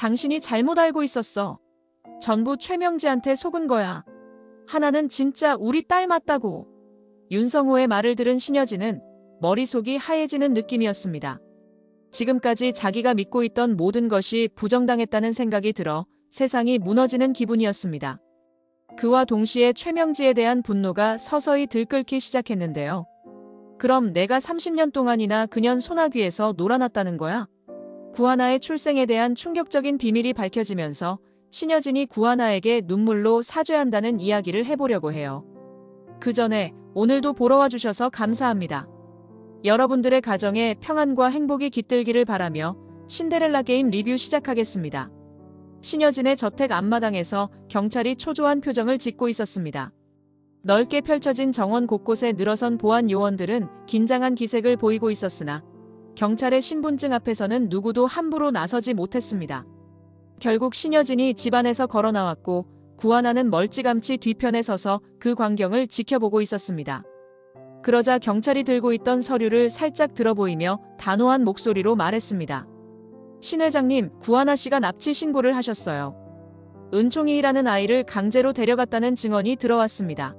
당신이 잘못 알고 있었어. 전부 최명지한테 속은 거야. 하나는 진짜 우리 딸 맞다고. 윤성호의 말을 들은 신여진은 머릿속이 하얘지는 느낌이었습니다. 지금까지 자기가 믿고 있던 모든 것이 부정당했다는 생각이 들어 세상이 무너지는 기분이었습니다. 그와 동시에 최명지에 대한 분노가 서서히 들끓기 시작했는데요. 그럼 내가 30년 동안이나 그년 소나귀에서 놀아났다는 거야? 구하나의 출생에 대한 충격적인 비밀이 밝혀지면서 신여진이 구하나에게 눈물로 사죄한다는 이야기를 해보려고 해요. 그 전에 오늘도 보러 와주셔서 감사합니다. 여러분들의 가정에 평안과 행복이 깃들기를 바라며 신데렐라 게임 리뷰 시작하겠습니다. 신여진의 저택 앞마당에서 경찰이 초조한 표정을 짓고 있었습니다. 넓게 펼쳐진 정원 곳곳에 늘어선 보안 요원들은 긴장한 기색을 보이고 있었으나 경찰의 신분증 앞에서는 누구도 함부로 나서지 못했습니다. 결국 신여진이 집 안에서 걸어 나왔고 구하나는 멀찌감치 뒤편에 서서 그 광경을 지켜보고 있었습니다. 그러자 경찰이 들고 있던 서류를 살짝 들어보이며 단호한 목소리로 말했습니다. 신 회장님, 구하나 씨가 납치 신고를 하셨어요. 은총이라는 아이를 강제로 데려갔다는 증언이 들어왔습니다.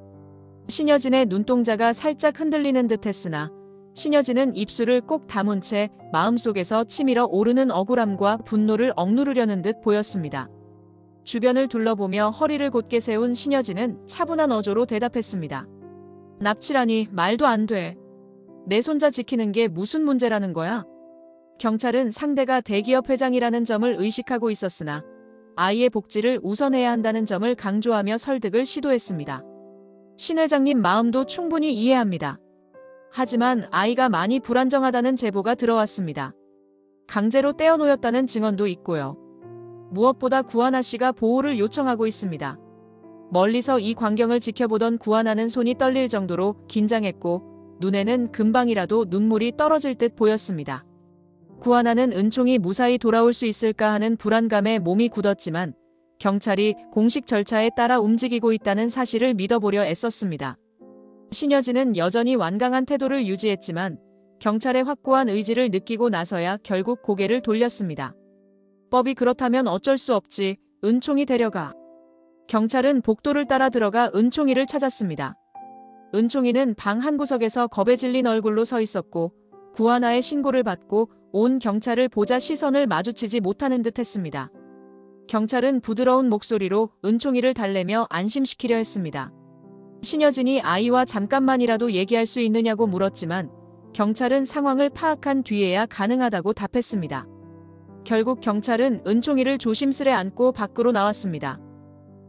신여진의 눈동자가 살짝 흔들리는 듯 했으나 신여진은 입술을 꼭 다문 채 마음속에서 치밀어 오르는 억울함과 분노를 억누르려는 듯 보였습니다. 주변을 둘러보며 허리를 곧게 세운 신여진은 차분한 어조로 대답했습니다. 납치라니 말도 안 돼. 내 손자 지키는 게 무슨 문제라는 거야? 경찰은 상대가 대기업 회장이라는 점을 의식하고 있었으나 아이의 복지를 우선해야 한다는 점을 강조하며 설득을 시도했습니다. 신 회장님 마음도 충분히 이해합니다. 하지만 아이가 많이 불안정하다는 제보가 들어왔습니다. 강제로 떼어놓였다는 증언도 있고요. 무엇보다 구하나 씨가 보호를 요청하고 있습니다. 멀리서 이 광경을 지켜보던 구하나는 손이 떨릴 정도로 긴장했고 눈에는 금방이라도 눈물이 떨어질 듯 보였습니다. 구하나는 은총이 무사히 돌아올 수 있을까 하는 불안감에 몸이 굳었지만 경찰이 공식 절차에 따라 움직이고 있다는 사실을 믿어보려 애썼습니다. 신여진은 여전히 완강한 태도를 유지했지만 경찰의 확고한 의지를 느끼고 나서야 결국 고개를 돌렸습니다. 법이 그렇다면 어쩔 수 없지. 은총이 데려가. 경찰은 복도를 따라 들어가 은총이를 찾았습니다. 은총이는 방 한 구석에서 겁에 질린 얼굴로 서 있었고 구하나의 신고를 받고 온 경찰을 보자 시선을 마주치지 못하는 듯 했습니다. 경찰은 부드러운 목소리로 은총이를 달래며 안심시키려 했습니다. 신여진이 아이와 잠깐만이라도 얘기할 수 있느냐고 물었지만 경찰은 상황을 파악한 뒤에야 가능하다고 답했습니다. 결국 경찰은 은총이를 조심스레 안고 밖으로 나왔습니다.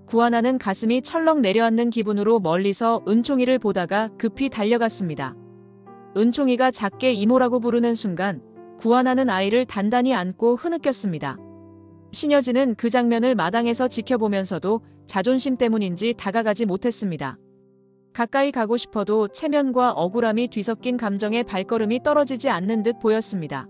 구하나는 가슴이 철렁 내려앉는 기분으로 멀리서 은총이를 보다가 급히 달려갔습니다. 은총이가 작게 이모라고 부르는 순간 구하나는 아이를 단단히 안고 흐느꼈습니다. 신여진은 그 장면을 마당에서 지켜보면서도 자존심 때문인지 다가가지 못했습니다. 가까이 가고 싶어도 체면과 억울함이 뒤섞인 감정의 발걸음이 떨어지지 않는 듯 보였습니다.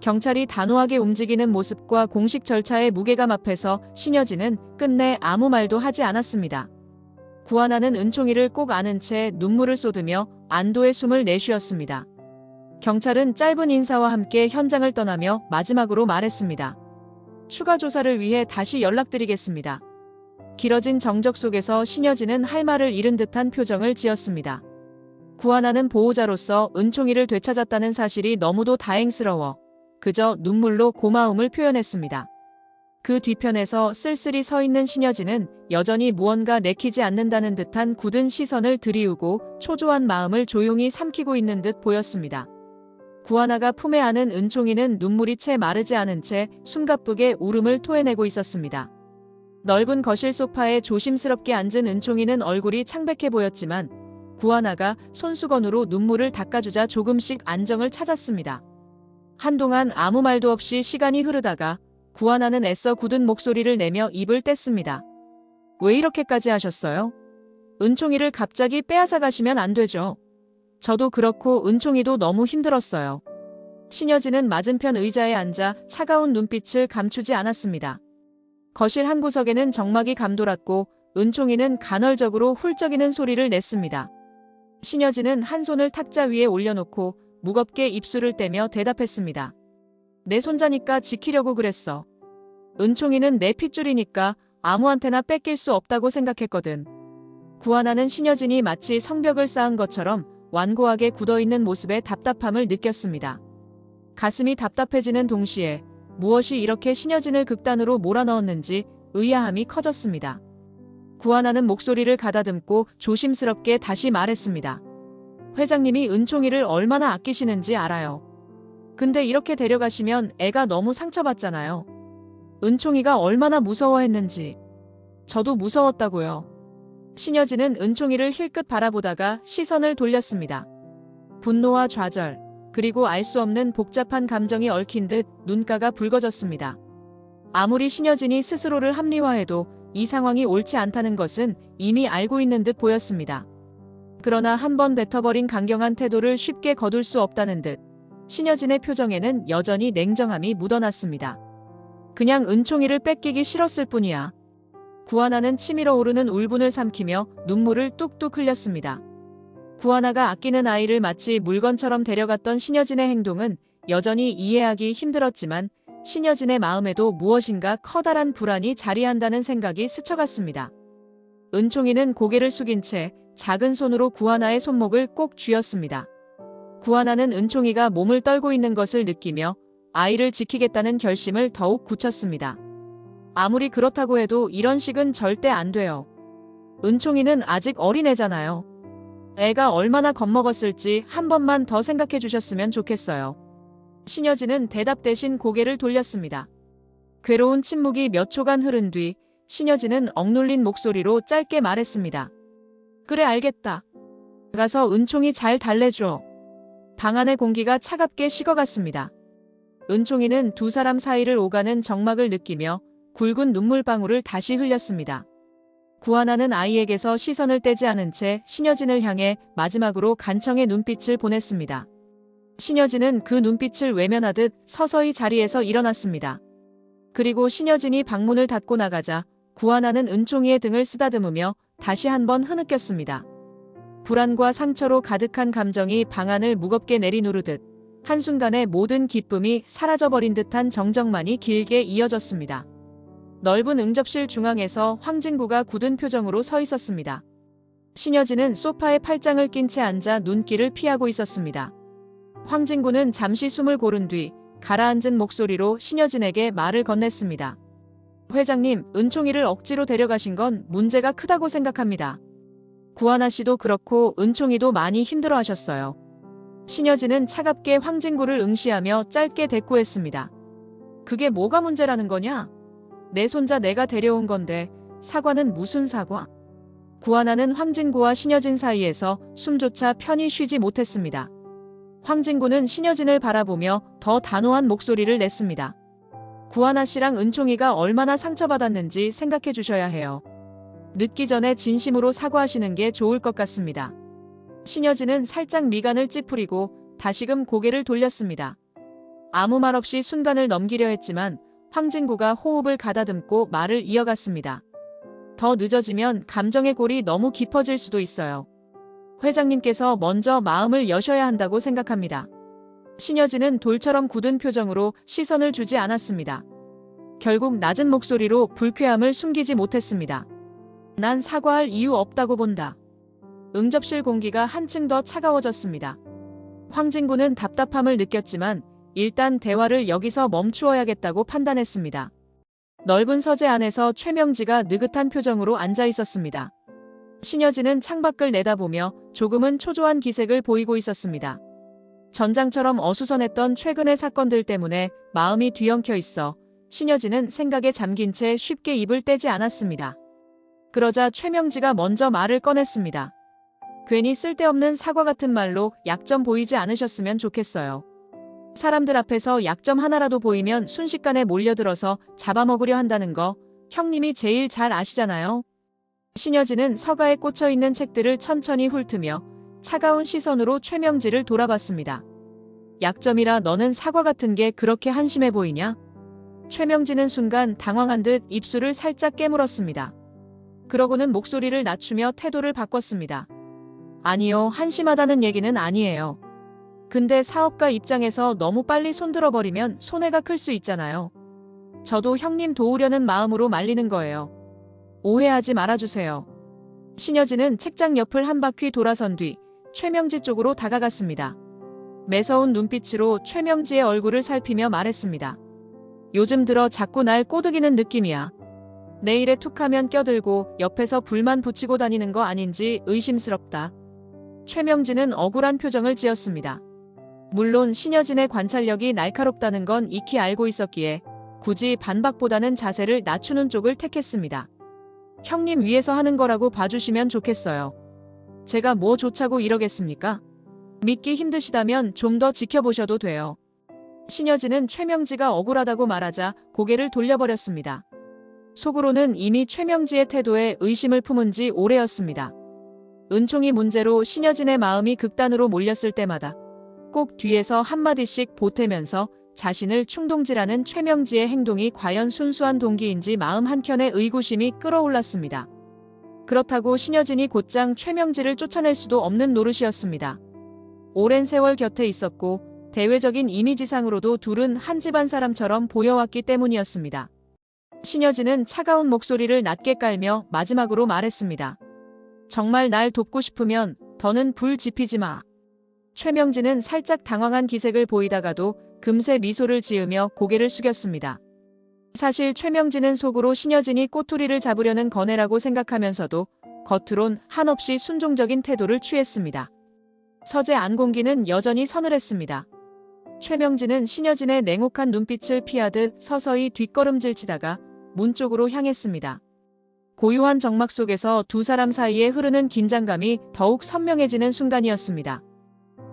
경찰이 단호하게 움직이는 모습과 공식 절차의 무게감 앞에서 신여진은 끝내 아무 말도 하지 않았습니다. 구하나는 은총이를 꼭 안은 채 눈물을 쏟으며 안도의 숨을 내쉬었습니다. 경찰은 짧은 인사와 함께 현장을 떠나며 마지막으로 말했습니다. 추가 조사를 위해 다시 연락드리겠습니다. 길어진 정적 속에서 신여진은 할 말을 잃은 듯한 표정을 지었습니다. 구하나는 보호자로서 은총이를 되찾았다는 사실이 너무도 다행스러워 그저 눈물로 고마움을 표현했습니다. 그 뒤편에서 쓸쓸히 서 있는 신여진은 여전히 무언가 내키지 않는다는 듯한 굳은 시선을 들이우고 초조한 마음을 조용히 삼키고 있는 듯 보였습니다. 구하나가 품에 안은 은총이는 눈물이 채 마르지 않은 채 숨가쁘게 울음을 토해내고 있었습니다. 넓은 거실 소파에 조심스럽게 앉은 은총이는 얼굴이 창백해 보였지만 구하나가 손수건으로 눈물을 닦아주자 조금씩 안정을 찾았습니다. 한동안 아무 말도 없이 시간이 흐르다가 구하나는 애써 굳은 목소리를 내며 입을 뗐습니다. 왜 이렇게까지 하셨어요? 은총이를 갑자기 빼앗아 가시면 안 되죠. 저도 그렇고 은총이도 너무 힘들었어요. 신여진은 맞은편 의자에 앉아 차가운 눈빛을 감추지 않았습니다. 거실 한 구석에는 정막이 감돌았고 은총이는 간헐적으로 훌쩍이는 소리를 냈습니다. 신여진은 한 손을 탁자 위에 올려놓고 무겁게 입술을 떼며 대답했습니다. 내 손자니까 지키려고 그랬어. 은총이는 내 핏줄이니까 아무한테나 뺏길 수 없다고 생각했거든. 구하나는 신여진이 마치 성벽을 쌓은 것처럼 완고하게 굳어있는 모습에 답답함을 느꼈습니다. 가슴이 답답해지는 동시에 무엇이 이렇게 신여진을 극단으로 몰아넣었는지 의아함이 커졌습니다. 구하나는 목소리를 가다듬고 조심스럽게 다시 말했습니다. 회장님이 은총이를 얼마나 아끼시는지 알아요. 근데 이렇게 데려가시면 애가 너무 상처받잖아요. 은총이가 얼마나 무서워했는지. 저도 무서웠다고요. 신여진은 은총이를 힐끗 바라보다가 시선을 돌렸습니다. 분노와 좌절, 그리고 알 수 없는 복잡한 감정이 얽힌 듯 눈가가 붉어졌습니다. 아무리 신여진이 스스로를 합리화해도 이 상황이 옳지 않다는 것은 이미 알고 있는 듯 보였습니다. 그러나 한번 뱉어버린 강경한 태도를 쉽게 거둘 수 없다는 듯 신여진의 표정에는 여전히 냉정함이 묻어났습니다. 그냥 은총이를 뺏기기 싫었을 뿐이야. 구하나는 치밀어 오르는 울분을 삼키며 눈물을 뚝뚝 흘렸습니다. 구하나가 아끼는 아이를 마치 물건처럼 데려갔던 신여진의 행동은 여전히 이해하기 힘들었지만 신여진의 마음에도 무엇인가 커다란 불안이 자리한다는 생각이 스쳐갔습니다. 은총이는 고개를 숙인 채 작은 손으로 구하나의 손목을 꼭 쥐었습니다. 구하나는 은총이가 몸을 떨고 있는 것을 느끼며 아이를 지키겠다는 결심을 더욱 굳혔습니다. 아무리 그렇다고 해도 이런 식은 절대 안 돼요. 은총이는 아직 어린애잖아요. 애가 얼마나 겁먹었을지 한 번만 더 생각해 주셨으면 좋겠어요. 신여진은 대답 대신 고개를 돌렸습니다. 괴로운 침묵이 몇 초간 흐른 뒤 신여진은 억눌린 목소리로 짧게 말했습니다. 그래, 알겠다. 가서 은총이 잘 달래줘. 방 안의 공기가 차갑게 식어갔습니다. 은총이는 두 사람 사이를 오가는 정막을 느끼며 굵은 눈물방울을 다시 흘렸습니다. 구하나는 아이에게서 시선을 떼지 않은 채 신여진을 향해 마지막으로 간청의 눈빛을 보냈습니다. 신여진은 그 눈빛을 외면하듯 서서히 자리에서 일어났습니다. 그리고 신여진이 방문을 닫고 나가자 구하나는 은총이의 등을 쓰다듬으며 다시 한번 흐느꼈습니다. 불안과 상처로 가득한 감정이 방 안을 무겁게 내리누르듯 한순간에 모든 기쁨이 사라져버린 듯한 정적만이 길게 이어졌습니다. 넓은 응접실 중앙에서 황진구가 굳은 표정으로 서 있었습니다. 신여진은 소파에 팔짱을 낀 채 앉아 눈길을 피하고 있었습니다. 황진구는 잠시 숨을 고른 뒤 가라앉은 목소리로 신여진에게 말을 건넸습니다. 회장님, 은총이를 억지로 데려가신 건 문제가 크다고 생각합니다. 구하나 씨도 그렇고 은총이도 많이 힘들어하셨어요. 신여진은 차갑게 황진구를 응시하며 짧게 대꾸했습니다. 그게 뭐가 문제라는 거냐? 내 손자 내가 데려온 건데 사과는 무슨 사과? 구하나는 황진구와 신여진 사이에서 숨조차 편히 쉬지 못했습니다. 황진구는 신여진을 바라보며 더 단호한 목소리를 냈습니다. 구하나 씨랑 은총이가 얼마나 상처받았는지 생각해 주셔야 해요. 늦기 전에 진심으로 사과하시는 게 좋을 것 같습니다. 신여진은 살짝 미간을 찌푸리고 다시금 고개를 돌렸습니다. 아무 말 없이 순간을 넘기려 했지만 황진구가 호흡을 가다듬고 말을 이어갔습니다. 더 늦어지면 감정의 골이 너무 깊어질 수도 있어요. 회장님께서 먼저 마음을 여셔야 한다고 생각합니다. 신여진은 돌처럼 굳은 표정으로 시선을 주지 않았습니다. 결국 낮은 목소리로 불쾌함을 숨기지 못했습니다. 난 사과할 이유 없다고 본다. 응접실 공기가 한층 더 차가워졌습니다. 황진구는 답답함을 느꼈지만 일단 대화를 여기서 멈추어야겠다고 판단했습니다. 넓은 서재 안에서 최명지가 느긋한 표정으로 앉아 있었습니다. 신여진은 창밖을 내다보며 조금은 초조한 기색을 보이고 있었습니다. 전장처럼 어수선했던 최근의 사건들 때문에 마음이 뒤엉켜 있어 신여진은 생각에 잠긴 채 쉽게 입을 떼지 않았습니다. 그러자 최명지가 먼저 말을 꺼냈습니다. 괜히 쓸데없는 사과 같은 말로 약점 보이지 않으셨으면 좋겠어요. 사람들 앞에서 약점 하나라도 보이면 순식간에 몰려들어서 잡아먹으려 한다는 거 형님이 제일 잘 아시잖아요. 신여진은 서가에 꽂혀있는 책들을 천천히 훑으며 차가운 시선으로 최명지를 돌아봤습니다. 약점이라 너는 사과 같은 게 그렇게 한심해 보이냐? 최명지는 순간 당황한 듯 입술을 살짝 깨물었습니다. 그러고는 목소리를 낮추며 태도를 바꿨습니다. 아니요, 한심하다는 얘기는 아니에요. 근데 사업가 입장에서 너무 빨리 손들어버리면 손해가 클 수 있잖아요. 저도 형님 도우려는 마음으로 말리는 거예요. 오해하지 말아주세요. 신여진은 책장 옆을 한 바퀴 돌아선 뒤 최명지 쪽으로 다가갔습니다. 매서운 눈빛으로 최명지의 얼굴을 살피며 말했습니다. 요즘 들어 자꾸 날 꼬드기는 느낌이야. 내 일에 툭하면 껴들고 옆에서 불만 붙이고 다니는 거 아닌지 의심스럽다. 최명지는 억울한 표정을 지었습니다. 물론 신여진의 관찰력이 날카롭다는 건 익히 알고 있었기에 굳이 반박보다는 자세를 낮추는 쪽을 택했습니다. 형님 위해서 하는 거라고 봐주시면 좋겠어요. 제가 뭐 좋자고 이러겠습니까? 믿기 힘드시다면 좀 더 지켜보셔도 돼요. 신여진은 최명지가 억울하다고 말하자 고개를 돌려버렸습니다. 속으로는 이미 최명지의 태도에 의심을 품은 지 오래였습니다. 은총이 문제로 신여진의 마음이 극단으로 몰렸을 때마다 꼭 뒤에서 한마디씩 보태면서 자신을 충동질하는 최명지의 행동이 과연 순수한 동기인지 마음 한켠에 의구심이 끌어올랐습니다. 그렇다고 신여진이 곧장 최명지를 쫓아낼 수도 없는 노릇이었습니다. 오랜 세월 곁에 있었고 대외적인 이미지상으로도 둘은 한 집안 사람처럼 보여왔기 때문이었습니다. 신여진은 차가운 목소리를 낮게 깔며 마지막으로 말했습니다. 정말 날 돕고 싶으면 더는 불 지피지 마. 최명진은 살짝 당황한 기색을 보이다가도 금세 미소를 지으며 고개를 숙였습니다. 사실 최명진은 속으로 신여진이 꼬투리를 잡으려는 거네라고 생각하면서도 겉으론 한없이 순종적인 태도를 취했습니다. 서재 안공기는 여전히 서늘했습니다. 최명진은 신여진의 냉혹한 눈빛을 피하듯 서서히 뒷걸음질치다가 문 쪽으로 향했습니다. 고요한 정막 속에서 두 사람 사이에 흐르는 긴장감이 더욱 선명해지는 순간이었습니다.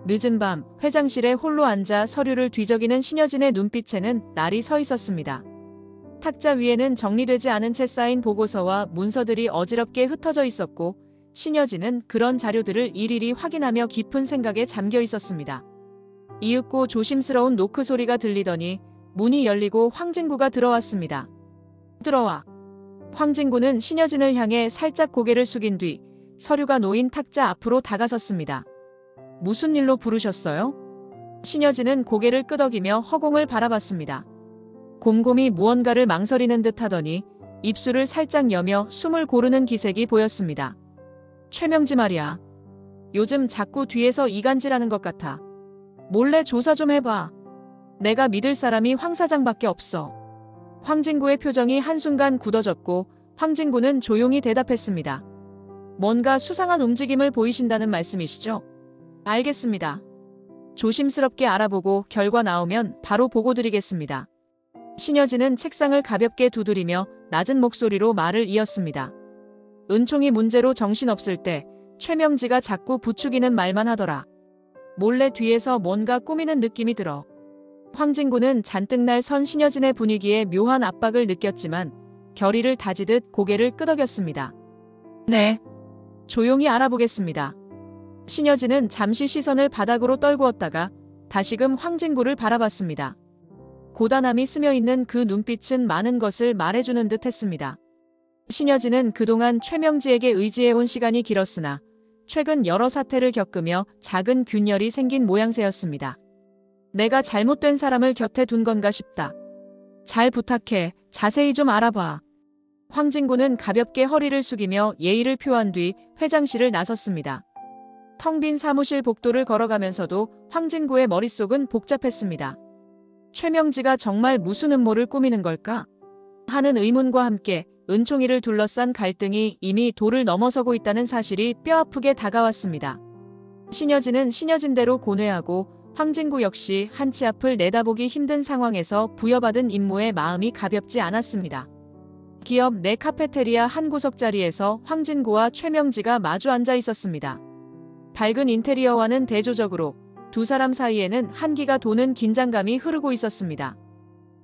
늦은 밤 회장실에 홀로 앉아 서류를 뒤적이는 신여진의 눈빛에는 날이 서 있었습니다. 탁자 위에는 정리되지 않은 채 쌓인 보고서와 문서들이 어지럽게 흩어져 있었고 신여진은 그런 자료들을 일일이 확인하며 깊은 생각에 잠겨 있었습니다. 이윽고 조심스러운 노크 소리가 들리더니 문이 열리고 황진구가 들어왔습니다. 들어와. 황진구는 신여진을 향해 살짝 고개를 숙인 뒤 서류가 놓인 탁자 앞으로 다가섰습니다. 무슨 일로 부르셨어요? 신여진은 고개를 끄덕이며 허공을 바라봤습니다. 곰곰이 무언가를 망설이는 듯 하더니 입술을 살짝 여며 숨을 고르는 기색이 보였습니다. 최명지 말이야. 요즘 자꾸 뒤에서 이간질하는 것 같아. 몰래 조사 좀 해봐. 내가 믿을 사람이 황 사장밖에 없어. 황진구의 표정이 한순간 굳어졌고 황진구는 조용히 대답했습니다. 뭔가 수상한 움직임을 보이신다는 말씀이시죠? 알겠습니다. 조심스럽게 알아보고 결과 나오면 바로 보고 드리겠습니다. 신여진은 책상을 가볍게 두드리며 낮은 목소리로 말을 이었습니다. 은총이 문제로 정신없을 때 최명지가 자꾸 부추기는 말만 하더라. 몰래 뒤에서 뭔가 꾸미는 느낌이 들어. 황진구는 잔뜩 날 선 신여진의 분위기에 묘한 압박을 느꼈지만 결의를 다지듯 고개를 끄덕였습니다. 네. 조용히 알아보겠습니다. 신여진은 잠시 시선을 바닥으로 떨구었다가 다시금 황진구를 바라봤습니다. 고단함이 스며있는 그 눈빛은 많은 것을 말해주는 듯 했습니다. 신여진은 그동안 최명지에게 의지해온 시간이 길었으나 최근 여러 사태를 겪으며 작은 균열이 생긴 모양새였습니다. 내가 잘못된 사람을 곁에 둔 건가 싶다. 잘 부탁해. 자세히 좀 알아봐. 황진구는 가볍게 허리를 숙이며 예의를 표한 뒤 회장실을 나섰습니다. 텅 빈 사무실 복도를 걸어가면서도 황진구의 머릿속은 복잡했습니다. 최명지가 정말 무슨 음모를 꾸미는 걸까? 하는 의문과 함께 은총이를 둘러싼 갈등이 이미 도를 넘어서고 있다는 사실이 뼈아프게 다가왔습니다. 신여진은 신여진대로 고뇌하고 황진구 역시 한치 앞을 내다보기 힘든 상황에서 부여받은 임무에 마음이 가볍지 않았습니다. 기업 내 카페테리아 한 구석 자리에서 황진구와 최명지가 마주 앉아 있었습니다. 밝은 인테리어와는 대조적으로 두 사람 사이에는 한기가 도는 긴장감이 흐르고 있었습니다.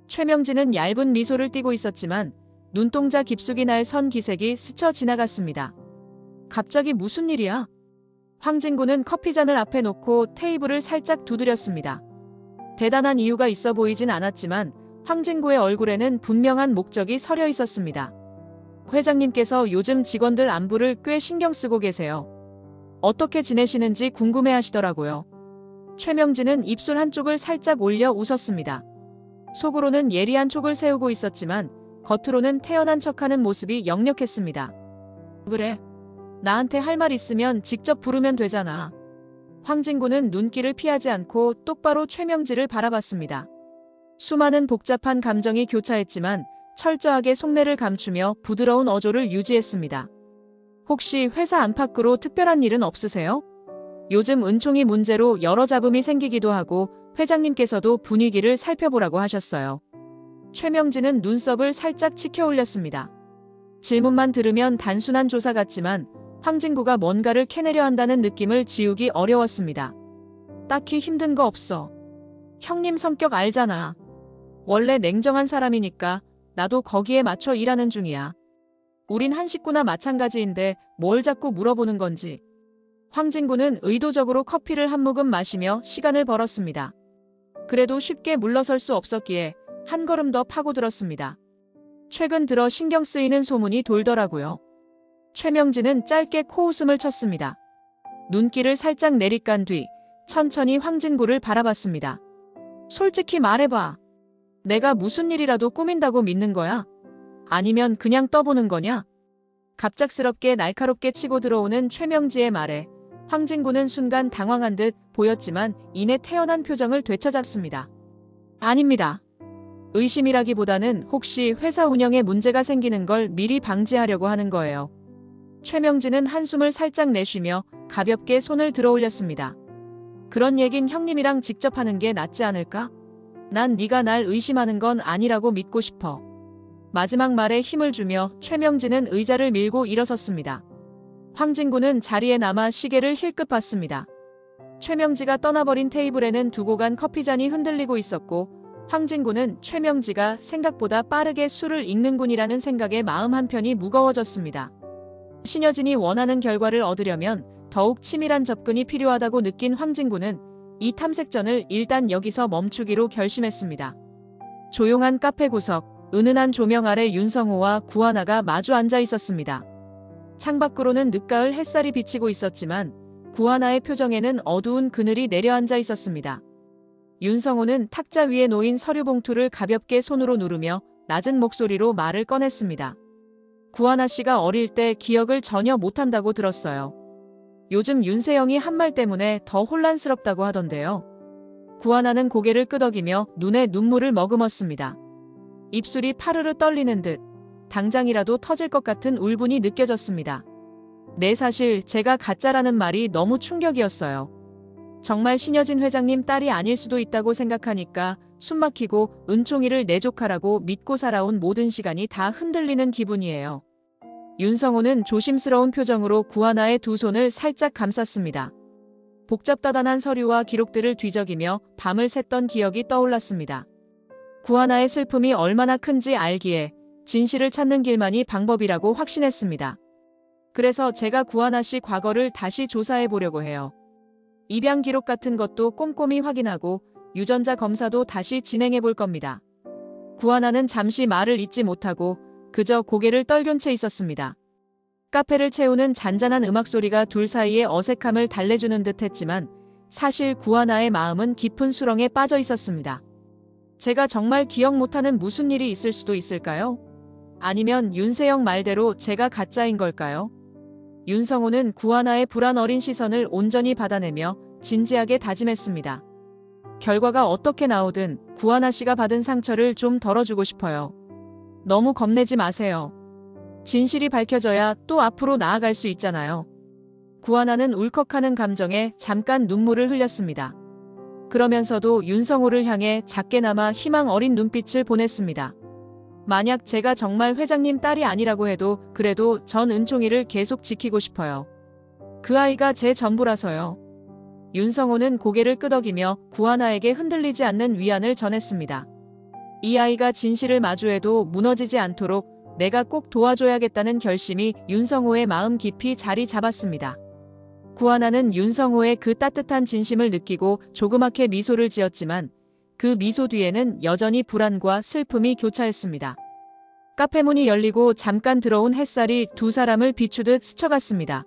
최명지는 얇은 미소를 띠고 있었지만 눈동자 깊숙이 날 선 기색이 스쳐 지나갔습니다. 갑자기 무슨 일이야? 황진구는 커피잔을 앞에 놓고 테이블을 살짝 두드렸습니다. 대단한 이유가 있어 보이진 않았지만 황진구의 얼굴에는 분명한 목적이 서려 있었습니다. 회장님께서 요즘 직원들 안부를 꽤 신경 쓰고 계세요. 어떻게 지내시는지 궁금해 하시더라고요. 최명진은 입술 한쪽을 살짝 올려 웃었습니다. 속으로는 예리한 촉을 세우고 있었지만 겉으로는 태연한 척하는 모습이 역력했습니다. 그래, 나한테 할 말 있으면 직접 부르면 되잖아. 황진구는 눈길을 피하지 않고 똑바로 최명지를 바라봤습니다. 수많은 복잡한 감정이 교차했지만 철저하게 속내를 감추며 부드러운 어조를 유지했습니다. 혹시 회사 안팎으로 특별한 일은 없으세요? 요즘 은총이 문제로 여러 잡음이 생기기도 하고 회장님께서도 분위기를 살펴보라고 하셨어요. 최명지는 눈썹을 살짝 치켜 올렸습니다. 질문만 들으면 단순한 조사 같지만 황진구가 뭔가를 캐내려 한다는 느낌을 지우기 어려웠습니다. 딱히 힘든 거 없어. 형님 성격 알잖아. 원래 냉정한 사람이니까 나도 거기에 맞춰 일하는 중이야. 우린 한 식구나 마찬가지인데 뭘 자꾸 물어보는 건지. 황진구는 의도적으로 커피를 한 모금 마시며 시간을 벌었습니다. 그래도 쉽게 물러설 수 없었기에 한 걸음 더 파고들었습니다. 최근 들어 신경 쓰이는 소문이 돌더라고요. 최명지는 짧게 코웃음을 쳤습니다. 눈길을 살짝 내리깐 뒤 천천히 황진구를 바라봤습니다. 솔직히 말해봐. 내가 무슨 일이라도 꾸민다고 믿는 거야? 아니면 그냥 떠보는 거냐? 갑작스럽게 날카롭게 치고 들어오는 최명지의 말에 황진구는 순간 당황한 듯 보였지만 이내 태연한 표정을 되찾았습니다. 아닙니다. 의심이라기보다는 혹시 회사 운영에 문제가 생기는 걸 미리 방지하려고 하는 거예요. 최명지는 한숨을 살짝 내쉬며 가볍게 손을 들어 올렸습니다. 그런 얘긴 형님이랑 직접 하는 게 낫지 않을까? 난 네가 날 의심하는 건 아니라고 믿고 싶어. 마지막 말에 힘을 주며 최명지는 의자를 밀고 일어섰습니다. 황진구는 자리에 남아 시계를 힐끗 봤습니다. 최명지가 떠나버린 테이블에는 두고 간 커피잔이 흔들리고 있었고 황진구는 최명지가 생각보다 빠르게 술을 읽는군이라는 생각에 마음 한편이 무거워졌습니다. 신여진이 원하는 결과를 얻으려면 더욱 치밀한 접근이 필요하다고 느낀 황진구는 이 탐색전을 일단 여기서 멈추기로 결심했습니다. 조용한 카페 구석, 은은한 조명 아래 윤성호와 구하나가 마주 앉아 있었습니다. 창밖으로는 늦가을 햇살이 비치고 있었지만 구하나의 표정에는 어두운 그늘이 내려앉아 있었습니다. 윤성호는 탁자 위에 놓인 서류 봉투를 가볍게 손으로 누르며 낮은 목소리로 말을 꺼냈습니다. 구하나 씨가 어릴 때 기억을 전혀 못한다고 들었어요. 요즘 윤세영이 한 말 때문에 더 혼란스럽다고 하던데요. 구하나는 고개를 끄덕이며 눈에 눈물을 머금었습니다. 입술이 파르르 떨리는 듯 당장이라도 터질 것 같은 울분이 느껴졌습니다. 네, 사실 제가 가짜라는 말이 너무 충격이었어요. 정말 신여진 회장님 딸이 아닐 수도 있다고 생각하니까 숨막히고 은총이를 내 조카라고 믿고 살아온 모든 시간이 다 흔들리는 기분이에요. 윤성호는 조심스러운 표정으로 구하나의 두 손을 살짝 감쌌습니다. 복잡다단한 서류와 기록들을 뒤적이며 밤을 샜던 기억이 떠올랐습니다. 구하나의 슬픔이 얼마나 큰지 알기에 진실을 찾는 길만이 방법이라고 확신했습니다. 그래서 제가 구하나 씨 과거를 다시 조사해 보려고 해요. 입양 기록 같은 것도 꼼꼼히 확인하고 유전자 검사도 다시 진행해 볼 겁니다. 구하나는 잠시 말을 잇지 못하고 그저 고개를 떨군 채 있었습니다. 카페를 채우는 잔잔한 음악 소리가 둘 사이의 어색함을 달래주는 듯 했지만 사실 구하나의 마음은 깊은 수렁에 빠져 있었습니다. 제가 정말 기억 못하는 무슨 일이 있을 수도 있을까요? 아니면 윤세영 말대로 제가 가짜인 걸까요? 윤성호는 구하나의 불안 어린 시선을 온전히 받아내며 진지하게 다짐했습니다. 결과가 어떻게 나오든 구하나 씨가 받은 상처를 좀 덜어주고 싶어요. 너무 겁내지 마세요. 진실이 밝혀져야 또 앞으로 나아갈 수 있잖아요. 구하나는 울컥하는 감정에 잠깐 눈물을 흘렸습니다. 그러면서도 윤성호를 향해 작게나마 희망 어린 눈빛을 보냈습니다. 만약 제가 정말 회장님 딸이 아니라고 해도 그래도 전 은총이를 계속 지키고 싶어요. 그 아이가 제 전부라서요. 윤성호는 고개를 끄덕이며 구하나에게 흔들리지 않는 위안을 전했습니다. 이 아이가 진실을 마주해도 무너지지 않도록 내가 꼭 도와줘야겠다는 결심이 윤성호의 마음 깊이 자리 잡았습니다. 구하나는 윤성호의 그 따뜻한 진심을 느끼고 조그맣게 미소를 지었지만 그 미소 뒤에는 여전히 불안과 슬픔이 교차했습니다. 카페 문이 열리고 잠깐 들어온 햇살이 두 사람을 비추듯 스쳐갔습니다.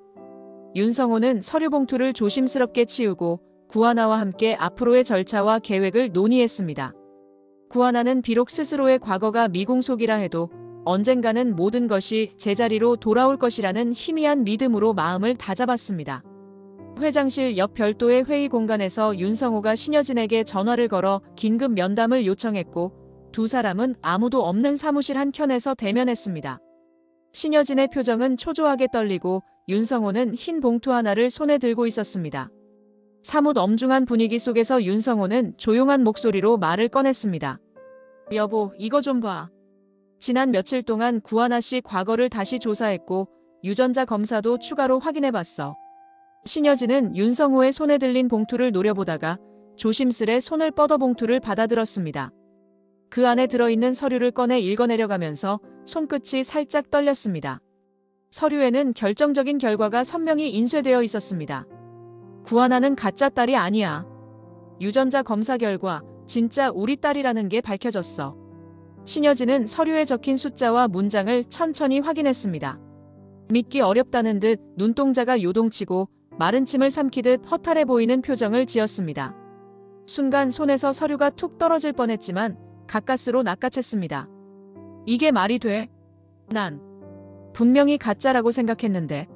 윤성호는 서류 봉투를 조심스럽게 치우고 구하나와 함께 앞으로의 절차와 계획을 논의했습니다. 구하나는 비록 스스로의 과거가 미궁속이라 해도 언젠가는 모든 것이 제자리로 돌아올 것이라는 희미한 믿음으로 마음을 다잡았습니다. 회장실 옆 별도의 회의 공간에서 윤성호가 신여진에게 전화를 걸어 긴급 면담을 요청했고 두 사람은 아무도 없는 사무실 한켠에서 대면했습니다. 신여진의 표정은 초조하게 떨리고 윤성호는 흰 봉투 하나를 손에 들고 있었습니다. 사뭇 엄중한 분위기 속에서 윤성호는 조용한 목소리로 말을 꺼냈습니다. 여보, 이거 좀 봐. 지난 며칠 동안 구하나 씨 과거를 다시 조사했고 유전자 검사도 추가로 확인해봤어. 신여진은 윤성호의 손에 들린 봉투를 노려보다가 조심스레 손을 뻗어 봉투를 받아들었습니다. 그 안에 들어있는 서류를 꺼내 읽어내려가면서 손끝이 살짝 떨렸습니다. 서류에는 결정적인 결과가 선명히 인쇄되어 있었습니다. 구하나는 가짜 딸이 아니야. 유전자 검사 결과 진짜 우리 딸이라는 게 밝혀졌어. 신여진은 서류에 적힌 숫자와 문장을 천천히 확인했습니다. 믿기 어렵다는 듯 눈동자가 요동치고 마른 침을 삼키듯 허탈해 보이는 표정을 지었습니다. 순간 손에서 서류가 툭 떨어질 뻔했지만 가까스로 낚아챘습니다. 이게 말이 돼? 난 분명히 가짜라고 생각했는데.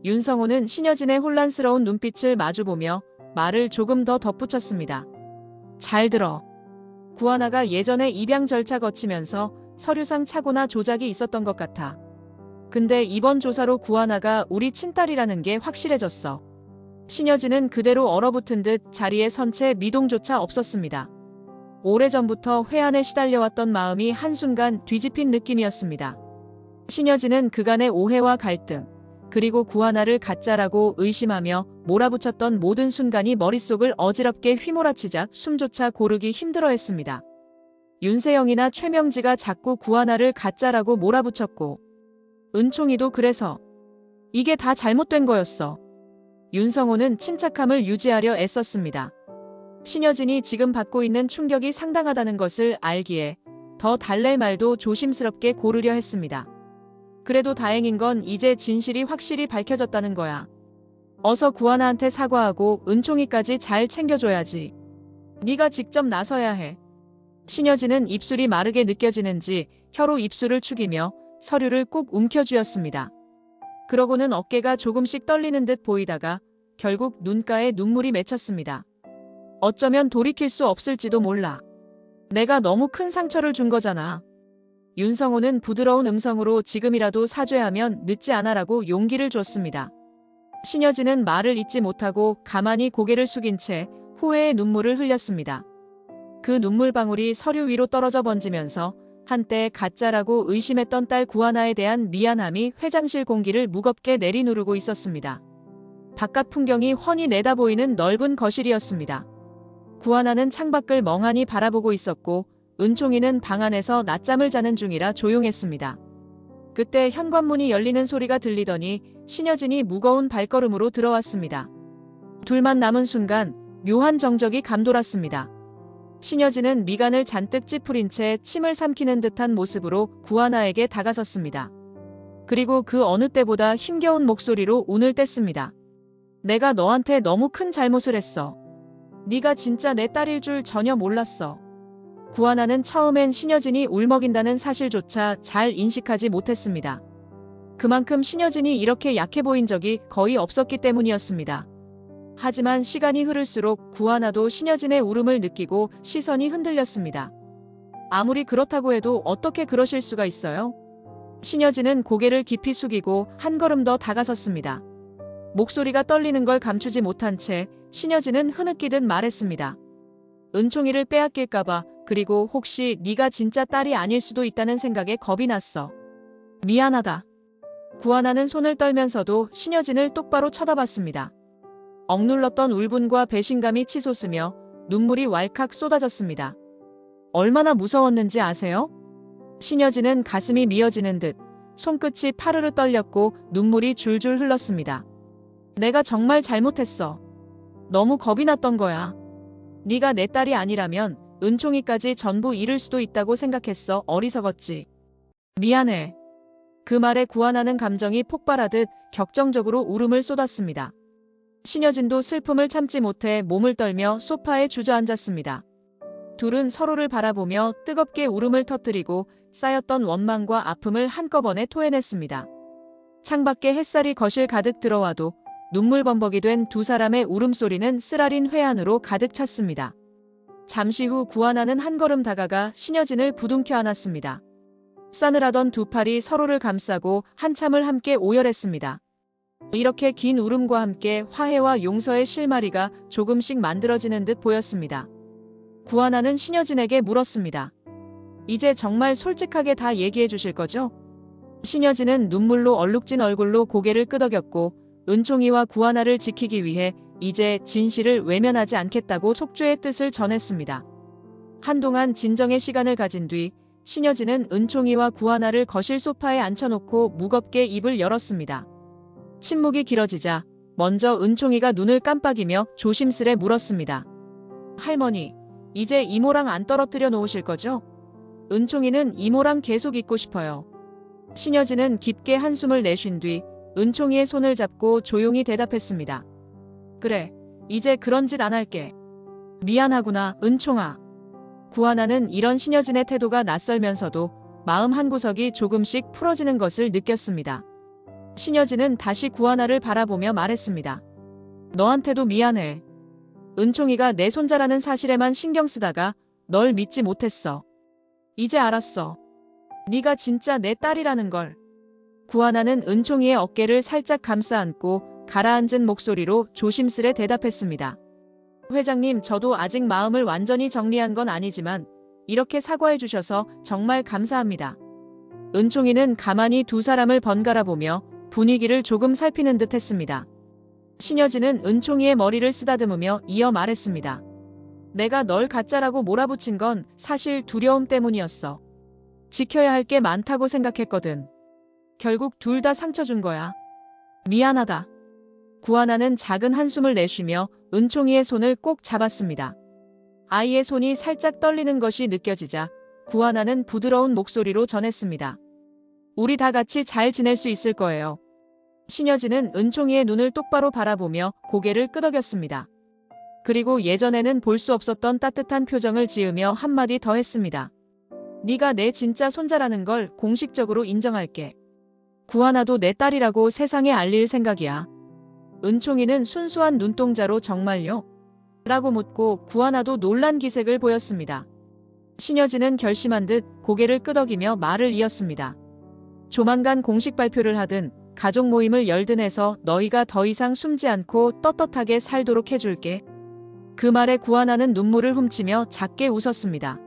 윤성호는 신여진의 혼란스러운 눈빛을 마주보며 말을 조금 더 덧붙였습니다. 잘 들어. 구하나가 예전에 입양 절차 거치면서 서류상 착오나 조작이 있었던 것 같아. 근데 이번 조사로 구하나가 우리 친딸이라는 게 확실해졌어. 신여진은 그대로 얼어붙은 듯 자리에 선 채 미동조차 없었습니다. 오래전부터 회한에 시달려왔던 마음이 한순간 뒤집힌 느낌이었습니다. 신여진은 그간의 오해와 갈등, 그리고 구하나를 가짜라고 의심하며 몰아붙였던 모든 순간이 머릿속을 어지럽게 휘몰아치자 숨조차 고르기 힘들어했습니다. 윤세영이나 최명지가 자꾸 구하나를 가짜라고 몰아붙였고 은총이도 그래서 이게 다 잘못된 거였어. 윤성호는 침착함을 유지하려 애썼습니다. 신여진이 지금 받고 있는 충격이 상당하다는 것을 알기에 더 달랠 말도 조심스럽게 고르려 했습니다. 그래도 다행인 건 이제 진실이 확실히 밝혀졌다는 거야. 어서 구하나한테 사과하고 은총이까지 잘 챙겨줘야지. 네가 직접 나서야 해. 신여진은 입술이 마르게 느껴지는지 혀로 입술을 축이며 서류를 꾹 움켜쥐었습니다. 그러고는 어깨가 조금씩 떨리는 듯 보이다가 결국 눈가에 눈물이 맺혔습니다. 어쩌면 돌이킬 수 없을지도 몰라. 내가 너무 큰 상처를 준 거잖아. 윤성호는 부드러운 음성으로 지금이라도 사죄하면 늦지 않아라고 용기를 줬습니다. 신여진은 말을 잇지 못하고 가만히 고개를 숙인 채 후회의 눈물을 흘렸습니다. 그 눈물방울이 서류 위로 떨어져 번지면서 한때 가짜라고 의심했던 딸 구하나에 대한 미안함이 회장실 공기를 무겁게 내리누르고 있었습니다. 바깥 풍경이 훤히 내다보이는 넓은 거실이었습니다. 구하나는 창밖을 멍하니 바라보고 있었고 은총이는 방 안에서 낮잠을 자는 중이라 조용했습니다. 그때 현관문이 열리는 소리가 들리더니 신여진이 무거운 발걸음으로 들어왔습니다. 둘만 남은 순간 묘한 정적이 감돌았습니다. 신여진은 미간을 잔뜩 찌푸린 채 침을 삼키는 듯한 모습으로 구하나에게 다가섰습니다. 그리고 그 어느 때보다 힘겨운 목소리로 운을 뗐습니다. 내가 너한테 너무 큰 잘못을 했어. 네가 진짜 내 딸일 줄 전혀 몰랐어. 구하나는 처음엔 신여진이 울먹인다는 사실조차 잘 인식하지 못했습니다. 그만큼 신여진이 이렇게 약해 보인 적이 거의 없었기 때문이었습니다. 하지만 시간이 흐를수록 구하나도 신여진의 울음을 느끼고 시선이 흔들렸습니다. 아무리 그렇다고 해도 어떻게 그러실 수가 있어요? 신여진은 고개를 깊이 숙이고 한 걸음 더 다가섰습니다. 목소리가 떨리는 걸 감추지 못한 채 신여진은 흐느끼듯 말했습니다. 은총이를 빼앗길까봐, 그리고 혹시 네가 진짜 딸이 아닐 수도 있다는 생각에 겁이 났어. 미안하다. 구하나는 손을 떨면서도 신여진을 똑바로 쳐다봤습니다. 억눌렀던 울분과 배신감이 치솟으며 눈물이 왈칵 쏟아졌습니다. 얼마나 무서웠는지 아세요? 신여진은 가슴이 미어지는 듯 손끝이 파르르 떨렸고 눈물이 줄줄 흘렀습니다. 내가 정말 잘못했어. 너무 겁이 났던 거야. 네가 내 딸이 아니라면 은총이까지 전부 잃을 수도 있다고 생각했어. 어리석었지. 미안해. 그 말에 구하나는 감정이 폭발하듯 격정적으로 울음을 쏟았습니다. 신여진도 슬픔을 참지 못해 몸을 떨며 소파에 주저앉았습니다. 둘은 서로를 바라보며 뜨겁게 울음을 터뜨리고 쌓였던 원망과 아픔을 한꺼번에 토해냈습니다. 창밖에 햇살이 거실 가득 들어와도 눈물 범벅이 된 두 사람의 울음소리는 쓰라린 회한으로 가득 찼습니다. 잠시 후 구하나는 한 걸음 다가가 신여진을 부둥켜 안았습니다. 싸늘하던 두 팔이 서로를 감싸고 한참을 함께 오열했습니다. 이렇게 긴 울음과 함께 화해와 용서의 실마리가 조금씩 만들어지는 듯 보였습니다. 구하나는 신여진에게 물었습니다. 이제 정말 솔직하게 다 얘기해 주실 거죠? 신여진은 눈물로 얼룩진 얼굴로 고개를 끄덕였고 은총이와 구하나를 지키기 위해 이제 진실을 외면하지 않겠다고 속죄의 뜻을 전했습니다. 한동안 진정의 시간을 가진 뒤 신여진은 은총이와 구하나를 거실 소파에 앉혀놓고 무겁게 입을 열었습니다. 침묵이 길어지자 먼저 은총이가 눈을 깜빡이며 조심스레 물었습니다. 할머니, 이제 이모랑 안 떨어뜨려 놓으실 거죠? 은총이는 이모랑 계속 있고 싶어요. 신여진은 깊게 한숨을 내쉰 뒤 은총이의 손을 잡고 조용히 대답했습니다. 그래, 이제 그런 짓 안 할게. 미안하구나, 은총아. 구하나는 이런 신여진의 태도가 낯설면서도 마음 한구석이 조금씩 풀어지는 것을 느꼈습니다. 신여진은 다시 구하나를 바라보며 말했습니다. 너한테도 미안해. 은총이가 내 손자라는 사실에만 신경 쓰다가 널 믿지 못했어. 이제 알았어. 네가 진짜 내 딸이라는 걸. 구하나는 은총이의 어깨를 살짝 감싸 안고 가라앉은 목소리로 조심스레 대답했습니다. 회장님, 저도 아직 마음을 완전히 정리한 건 아니지만 이렇게 사과해 주셔서 정말 감사합니다. 은총이는 가만히 두 사람을 번갈아 보며 분위기를 조금 살피는 듯 했습니다. 신여진은 은총이의 머리를 쓰다듬으며 이어 말했습니다. 내가 널 가짜라고 몰아붙인 건 사실 두려움 때문이었어. 지켜야 할 게 많다고 생각했거든. 결국 둘 다 상처 준 거야. 미안하다. 구하나는 작은 한숨을 내쉬며 은총이의 손을 꼭 잡았습니다. 아이의 손이 살짝 떨리는 것이 느껴지자 구하나는 부드러운 목소리로 전했습니다. 우리 다 같이 잘 지낼 수 있을 거예요. 신여진은 은총이의 눈을 똑바로 바라보며 고개를 끄덕였습니다. 그리고 예전에는 볼 수 없었던 따뜻한 표정을 지으며 한마디 더 했습니다. 네가 내 진짜 손자라는 걸 공식적으로 인정할게. 구하나도 내 딸이라고 세상에 알릴 생각이야. 은총이는 순수한 눈동자로 정말요? 라고 묻고 구하나도 놀란 기색을 보였습니다. 신여진은 결심한 듯 고개를 끄덕이며 말을 이었습니다. 조만간 공식 발표를 하든 가족 모임을 열든 해서 너희가 더 이상 숨지 않고 떳떳하게 살도록 해줄게. 그 말에 구하나는 눈물을 훔치며 작게 웃었습니다.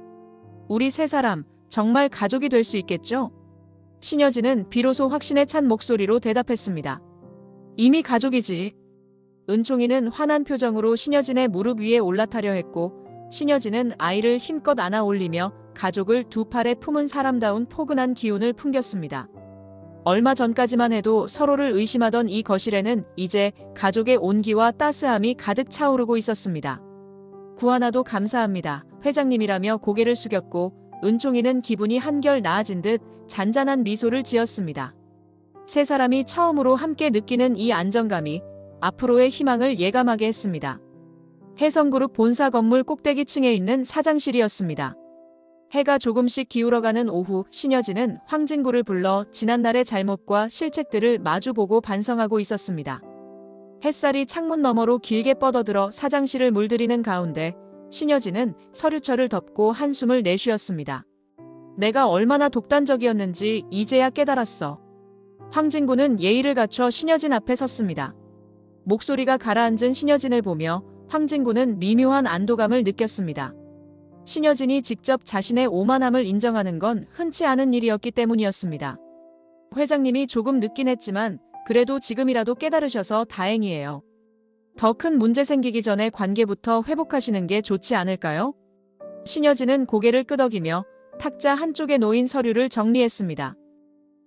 우리 세 사람 정말 가족이 될 수 있겠죠? 신여진은 비로소 확신에 찬 목소리로 대답했습니다. 이미 가족이지. 은총이는 환한 표정으로 신여진의 무릎 위에 올라타려 했고 신여진은 아이를 힘껏 안아 올리며 가족을 두 팔에 품은 사람다운 포근한 기운을 풍겼습니다. 얼마 전까지만 해도 서로를 의심하던 이 거실에는 이제 가족의 온기와 따스함이 가득 차오르고 있었습니다. 구하나도 감사합니다. 회장님이라며 고개를 숙였고 은총이는 기분이 한결 나아진 듯 잔잔한 미소를 지었습니다. 세 사람이 처음으로 함께 느끼는 이 안정감이 앞으로의 희망을 예감하게 했습니다. 해성그룹 본사 건물 꼭대기층에 있는 사장실이었습니다. 해가 조금씩 기울어가는 오후 신여진은 황진구를 불러 지난날의 잘못과 실책들을 마주보고 반성하고 있었습니다. 햇살이 창문 너머로 길게 뻗어들어 사장실을 물들이는 가운데 신여진은 서류철을 덮고 한숨을 내쉬었습니다. 내가 얼마나 독단적이었는지 이제야 깨달았어. 황진구는 예의를 갖춰 신여진 앞에 섰습니다. 목소리가 가라앉은 신여진을 보며 황진구는 미묘한 안도감을 느꼈습니다. 신여진이 직접 자신의 오만함을 인정하는 건 흔치 않은 일이었기 때문이었습니다. 회장님이 조금 늦긴 했지만 그래도 지금이라도 깨달으셔서 다행이에요. 더 큰 문제 생기기 전에 관계부터 회복하시는 게 좋지 않을까요? 신여진은 고개를 끄덕이며 탁자 한쪽에 놓인 서류를 정리했습니다.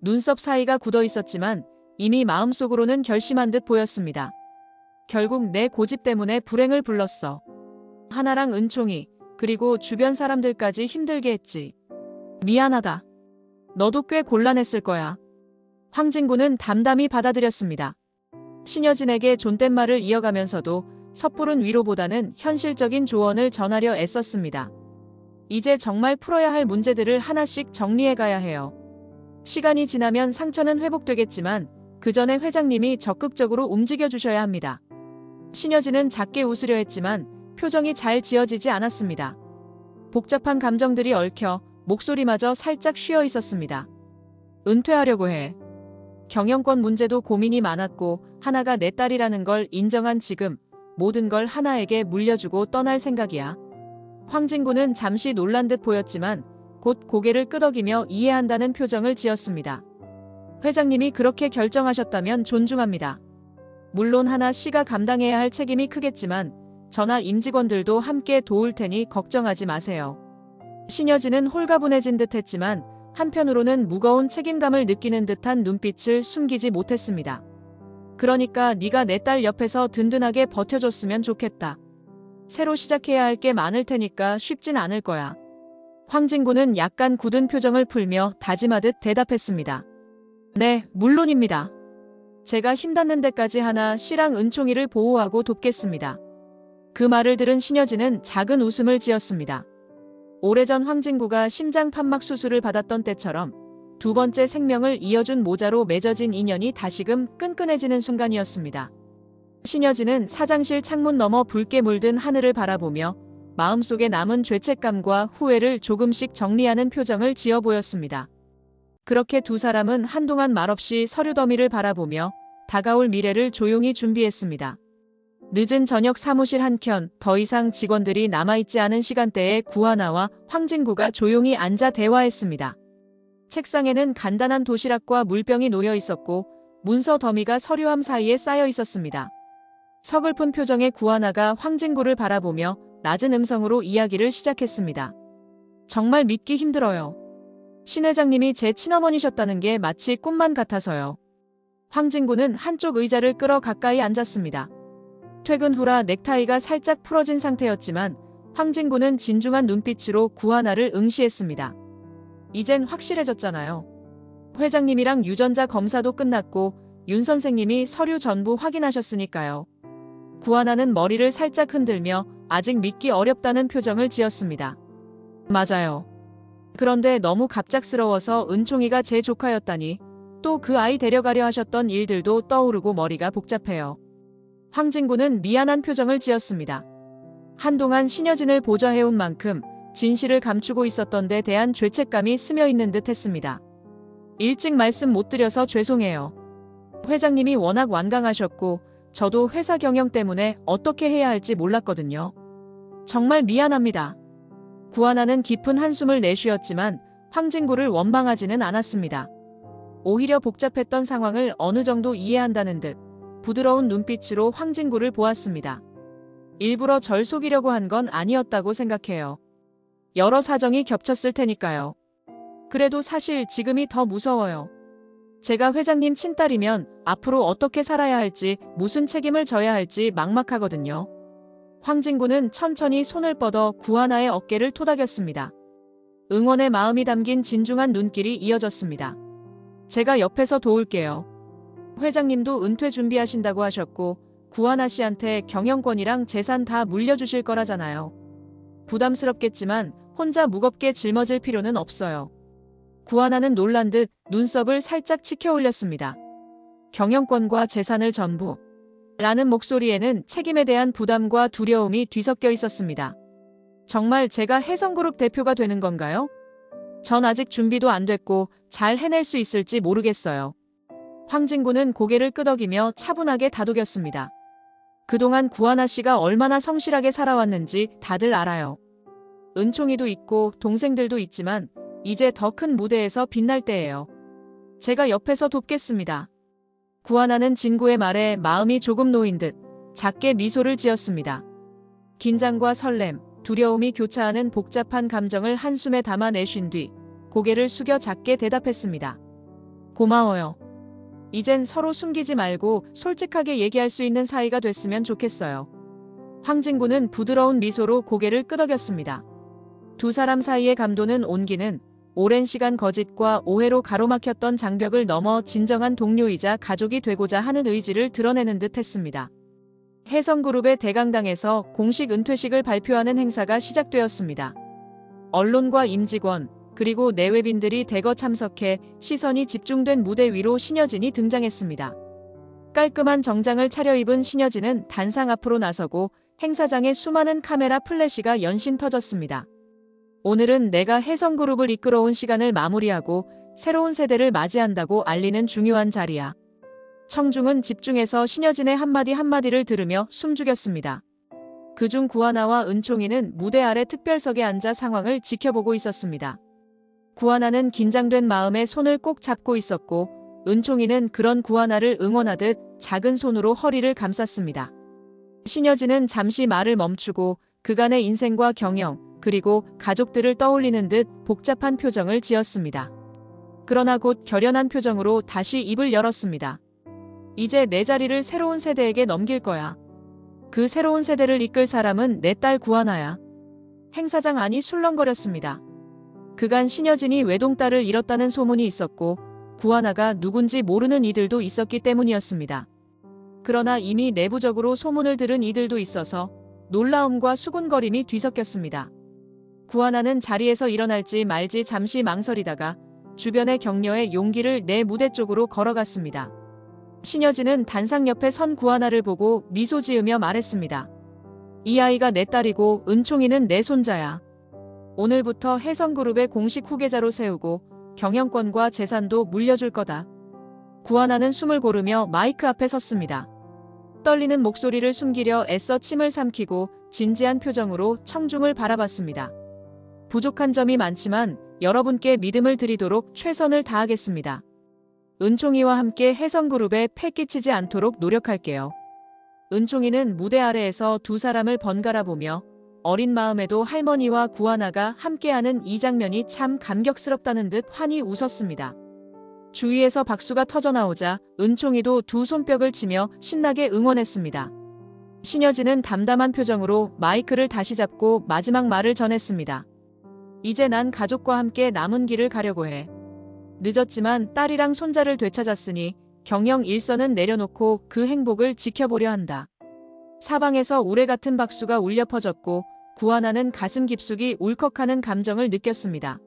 눈썹 사이가 굳어 있었지만 이미 마음속으로는 결심한 듯 보였습니다. 결국 내 고집 때문에 불행을 불렀어. 하나랑 은총이 그리고 주변 사람들까지 힘들게 했지. 미안하다. 너도 꽤 곤란했을 거야. 황진구는 담담히 받아들였습니다. 신여진에게 존댓말을 이어가면서도 섣부른 위로보다는 현실적인 조언을 전하려 애썼습니다. 이제 정말 풀어야 할 문제들을 하나씩 정리해 가야 해요. 시간이 지나면 상처는 회복되겠지만 그 전에 회장님이 적극적으로 움직여 주셔야 합니다. 신여진은 작게 웃으려 했지만 표정이 잘 지어지지 않았습니다. 복잡한 감정들이 얽혀 목소리마저 살짝 쉬어 있었습니다. 은퇴하려고 해. 경영권 문제도 고민이 많았고 하나가 내 딸이라는 걸 인정한 지금 모든 걸 하나에게 물려주고 떠날 생각이야. 황진구는 잠시 놀란 듯 보였지만 곧 고개를 끄덕이며 이해한다는 표정을 지었습니다. 회장님이 그렇게 결정하셨다면 존중합니다. 물론 하나 씨가 감당해야 할 책임이 크겠지만 저나 임직원들도 함께 도울 테니 걱정하지 마세요. 신여진은 홀가분해진 듯 했지만 한편으로는 무거운 책임감을 느끼는 듯한 눈빛을 숨기지 못했습니다. 그러니까 네가 내 딸 옆에서 든든하게 버텨줬으면 좋겠다. 새로 시작해야 할 게 많을 테니까 쉽진 않을 거야. 황진구는 약간 굳은 표정을 풀며 다짐하듯 대답했습니다. 네, 물론입니다. 제가 힘닿는 데까지 하나 씨랑 은총이를 보호하고 돕겠습니다. 그 말을 들은 신여진은 작은 웃음을 지었습니다. 오래전 황진구가 심장 판막 수술을 받았던 때처럼 두 번째 생명을 이어준 모자로 맺어진 인연이 다시금 끈끈해지는 순간이었습니다. 신여진은 사장실 창문 너머 붉게 물든 하늘을 바라보며 마음속에 남은 죄책감과 후회를 조금씩 정리하는 표정을 지어 보였습니다. 그렇게 두 사람은 한동안 말없이 서류 더미를 바라보며 다가올 미래를 조용히 준비했습니다. 늦은 저녁 사무실 한켠 더 이상 직원들이 남아있지 않은 시간대에 구하나와 황진구가 조용히 앉아 대화했습니다. 책상에는 간단한 도시락과 물병이 놓여 있었고 문서 더미가 서류함 사이에 쌓여 있었습니다. 서글픈 표정의 구하나가 황진구를 바라보며 낮은 음성으로 이야기를 시작했습니다. 정말 믿기 힘들어요. 신 회장님이 제 친어머니셨다는 게 마치 꿈만 같아서요. 황진구는 한쪽 의자를 끌어 가까이 앉았습니다. 퇴근 후라 넥타이가 살짝 풀어진 상태였지만 황진구는 진중한 눈빛으로 구하나를 응시했습니다. 이젠 확실해졌잖아요. 회장님이랑 유전자 검사도 끝났고 윤 선생님이 서류 전부 확인하셨으니까요. 구하나는 머리를 살짝 흔들며 아직 믿기 어렵다는 표정을 지었습니다. 맞아요. 그런데 너무 갑작스러워서 은총이가 제 조카였다니 또 그 아이 데려가려 하셨던 일들도 떠오르고 머리가 복잡해요. 황진구는 미안한 표정을 지었습니다. 한동안 신여진을 보좌해온 만큼 진실을 감추고 있었던 데 대한 죄책감이 스며있는 듯 했습니다. 일찍 말씀 못 드려서 죄송해요. 회장님이 워낙 완강하셨고 저도 회사 경영 때문에 어떻게 해야 할지 몰랐거든요. 정말 미안합니다. 구하나는 깊은 한숨을 내쉬었지만 황진구를 원망하지는 않았습니다. 오히려 복잡했던 상황을 어느 정도 이해한다는 듯 부드러운 눈빛으로 황진구를 보았습니다. 일부러 절 속이려고 한 건 아니었다고 생각해요. 여러 사정이 겹쳤을 테니까요. 그래도 사실 지금이 더 무서워요. 제가 회장님 친딸이면 앞으로 어떻게 살아야 할지, 무슨 책임을 져야 할지 막막하거든요. 황진구는 천천히 손을 뻗어 구하나의 어깨를 토닥였습니다. 응원의 마음이 담긴 진중한 눈길이 이어졌습니다. 제가 옆에서 도울게요. 회장님도 은퇴 준비하신다고 하셨고 구하나 씨한테 경영권이랑 재산 다 물려주실 거라잖아요. 부담스럽겠지만 혼자 무겁게 짊어질 필요는 없어요. 구하나는 놀란 듯 눈썹을 살짝 치켜 올렸습니다. 경영권과 재산을 전부 라는 목소리에는 책임에 대한 부담과 두려움이 뒤섞여 있었습니다. 정말 제가 혜성그룹 대표가 되는 건가요? 전 아직 준비도 안 됐고 잘 해낼 수 있을지 모르겠어요. 황진구는 고개를 끄덕이며 차분하게 다독였습니다. 그동안 구하나 씨가 얼마나 성실하게 살아왔는지 다들 알아요. 은총이도 있고 동생들도 있지만 이제 더 큰 무대에서 빛날 때예요. 제가 옆에서 돕겠습니다. 구하나는 진구의 말에 마음이 조금 놓인 듯 작게 미소를 지었습니다. 긴장과 설렘, 두려움이 교차하는 복잡한 감정을 한숨에 담아내쉰 뒤 고개를 숙여 작게 대답했습니다. 고마워요. 이젠 서로 숨기지 말고 솔직하게 얘기할 수 있는 사이가 됐으면 좋겠어요. 황진구는 부드러운 미소로 고개를 끄덕였습니다. 두 사람 사이의 감도는 온기는 오랜 시간 거짓과 오해로 가로막혔던 장벽을 넘어 진정한 동료이자 가족이 되고자 하는 의지를 드러내는 듯 했습니다. 혜성그룹의 대강당에서 공식 은퇴식을 발표하는 행사가 시작되었습니다. 언론과 임직원, 그리고 내외빈들이 대거 참석해 시선이 집중된 무대 위로 신여진이 등장했습니다. 깔끔한 정장을 차려입은 신여진은 단상 앞으로 나서고 행사장에 수많은 카메라 플래시가 연신 터졌습니다. 오늘은 내가 혜성그룹을 이끌어온 시간을 마무리하고 새로운 세대를 맞이한다고 알리는 중요한 자리야. 청중은 집중해서 신여진의 한마디 한마디를 들으며 숨죽였습니다. 그중 구하나와 은총이는 무대 아래 특별석에 앉아 상황을 지켜보고 있었습니다. 구하나는 긴장된 마음에 손을 꼭 잡고 있었고 은총이는 그런 구하나를 응원하듯 작은 손으로 허리를 감쌌습니다. 신여진은 잠시 말을 멈추고 그간의 인생과 경영, 그리고 가족들을 떠올리는 듯 복잡한 표정을 지었습니다. 그러나 곧 결연한 표정으로 다시 입을 열었습니다. 이제 내 자리를 새로운 세대에게 넘길 거야. 그 새로운 세대를 이끌 사람은 내 딸 구하나야. 행사장 안이 술렁거렸습니다. 그간 신여진이 외동딸을 잃었다는 소문이 있었고 구하나가 누군지 모르는 이들도 있었기 때문이었습니다. 그러나 이미 내부적으로 소문을 들은 이들도 있어서 놀라움과 수군거림이 뒤섞였습니다. 구하나는 자리에서 일어날지 말지 잠시 망설이다가 주변의 격려에 용기를 내 무대 쪽으로 걸어갔습니다. 신여진은 단상 옆에 선 구하나를 보고 미소 지으며 말했습니다. 이 아이가 내 딸이고 은총이는 내 손자야. 오늘부터 혜성그룹의 공식 후계자로 세우고 경영권과 재산도 물려줄 거다. 구하나는 숨을 고르며 마이크 앞에 섰습니다. 떨리는 목소리를 숨기려 애써 침을 삼키고 진지한 표정으로 청중을 바라봤습니다. 부족한 점이 많지만 여러분께 믿음을 드리도록 최선을 다하겠습니다. 은총이와 함께 혜성그룹에 패 끼치지 않도록 노력할게요. 은총이는 무대 아래에서 두 사람을 번갈아 보며 어린 마음에도 할머니와 구하나가 함께하는 이 장면이 참 감격스럽다는 듯 환히 웃었습니다. 주위에서 박수가 터져나오자 은총이도 두 손뼉을 치며 신나게 응원했습니다. 신여진은 담담한 표정으로 마이크를 다시 잡고 마지막 말을 전했습니다. 이제 난 가족과 함께 남은 길을 가려고 해. 늦었지만 딸이랑 손자를 되찾았으니 경영 일선은 내려놓고 그 행복을 지켜보려 한다. 사방에서 우레 같은 박수가 울려 퍼졌고 구하나는 가슴 깊숙이 울컥하는 감정을 느꼈습니다.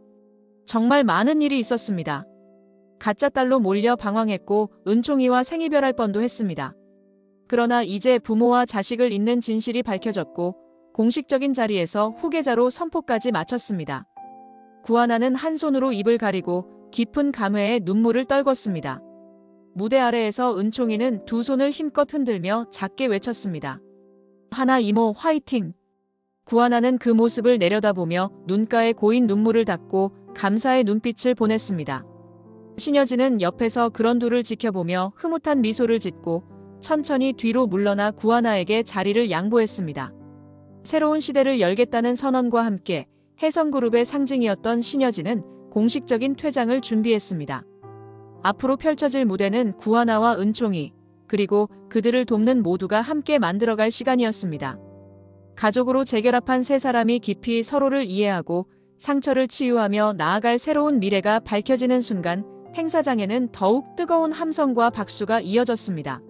정말 많은 일이 있었습니다. 가짜 딸로 몰려 방황했고 은총이와 생이별할 뻔도 했습니다. 그러나 이제 부모와 자식을 잇는 진실이 밝혀졌고 공식적인 자리에서 후계자로 선포까지 마쳤습니다. 구하나는 한 손으로 입을 가리고 깊은 감회에 눈물을 떨궜습니다. 무대 아래에서 은총이는 두 손을 힘껏 흔들며 작게 외쳤습니다. 하나 이모 화이팅! 구하나는 그 모습을 내려다보며 눈가에 고인 눈물을 닦고 감사의 눈빛을 보냈습니다. 신여진은 옆에서 그런 둘을 지켜보며 흐뭇한 미소를 짓고 천천히 뒤로 물러나 구하나에게 자리를 양보했습니다. 새로운 시대를 열겠다는 선언과 함께 혜성그룹의 상징이었던 신여진은 공식적인 퇴장을 준비했습니다. 앞으로 펼쳐질 무대는 구하나와 은총이, 그리고 그들을 돕는 모두가 함께 만들어갈 시간이었습니다. 가족으로 재결합한 세 사람이 깊이 서로를 이해하고 상처를 치유하며 나아갈 새로운 미래가 밝혀지는 순간 행사장에는 더욱 뜨거운 함성과 박수가 이어졌습니다.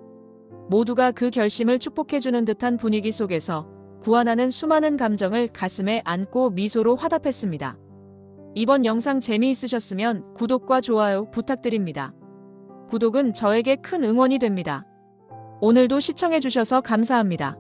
모두가 그 결심을 축복해주는 듯한 분위기 속에서 구하나는 수많은 감정을 가슴에 안고 미소로 화답했습니다. 이번 영상 재미있으셨으면 구독과 좋아요 부탁드립니다. 구독은 저에게 큰 응원이 됩니다. 오늘도 시청해주셔서 감사합니다.